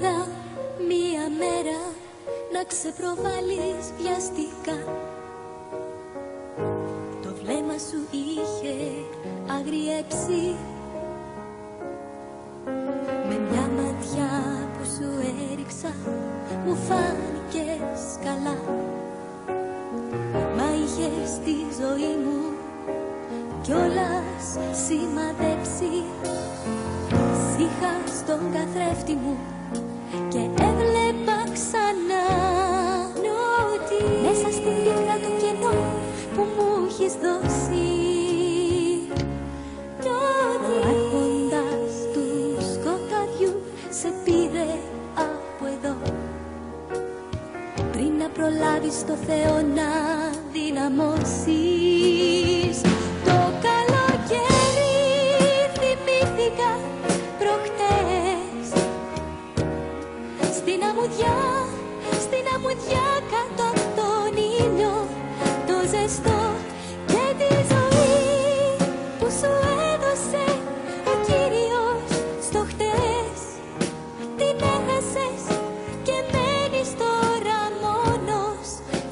είδα μία μέρα να ξεπροβάλλεις βιαστικά. Το βλέμμα σου είχε αγριέψει με μια ματιά που σου έριξα, μου φάνηκες καλά. Μα είχες τη ζωή μου κιόλας σημαδέψει. Είχα στον καθρέφτη μου και έβλεπα ξανά ότι μέσα στην πίκρα του κενό που μου έχεις δώσει, άρχοντας του σκοταδιού σε πήρε από εδώ, πριν να προλάβεις το Θεό να δυναμώσεις. Το καλοκαίρι θυμήθηκα προχτές, στην αμμουδιά κάτω από τον ήλιο το ζεστό, και τη ζωή που σου έδωσε ο Κύριος στο χτες. Την έχασες και μένεις τώρα μόνος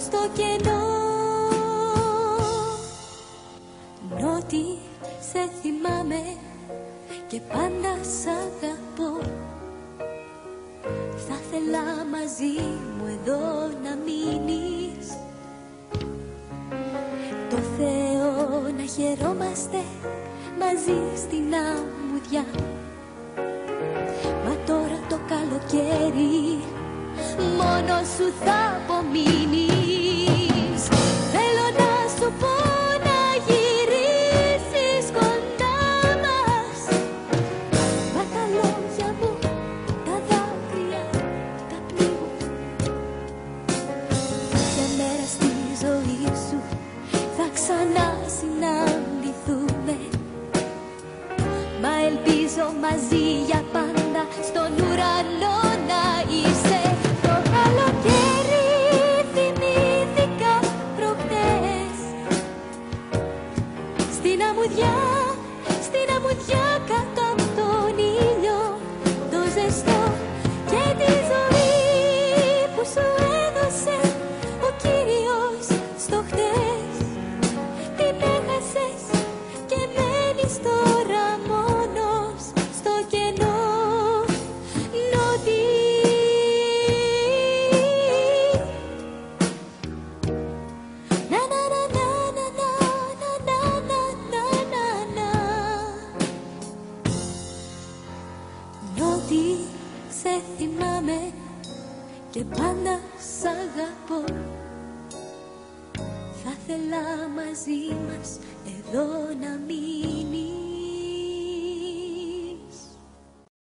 στο κενό. Νότι σε θυμάμαι και πάντα σ' αγαπώ. Θα ήθελα μαζί μου εδώ να μείνεις, το Θεό να χαιρόμαστε μαζί στην αμμουδιά. Μα τώρα το καλοκαίρι μόνος σου θα απομείνεις. Θέλω να σου πω να γυρίσεις κοντά μας, μα τα λόγια μου, τα δάκρυα, τα πνίγουν. Μια μέρα στη ζωή σου θα ξανά συναντηθούμε, μα ελπίζω μαζί για πάντα στον ουρανό να είσαι. Το καλοκαίρι θυμήθηκα προχτές, στην αμμουδιά κάτω από τον ήλιο το ζεστό, και τη ζωή που σου έδωσε ο Κύριος στο χτες. Την έχασες και μένεις τώρα μόνος στο κενό. Νότι να να να να να να να να να να να. Νότι σε θυμάμαι και πάντα σ' αγαπώ. Θα ήθελα μαζί μας εδώ να μείνεις.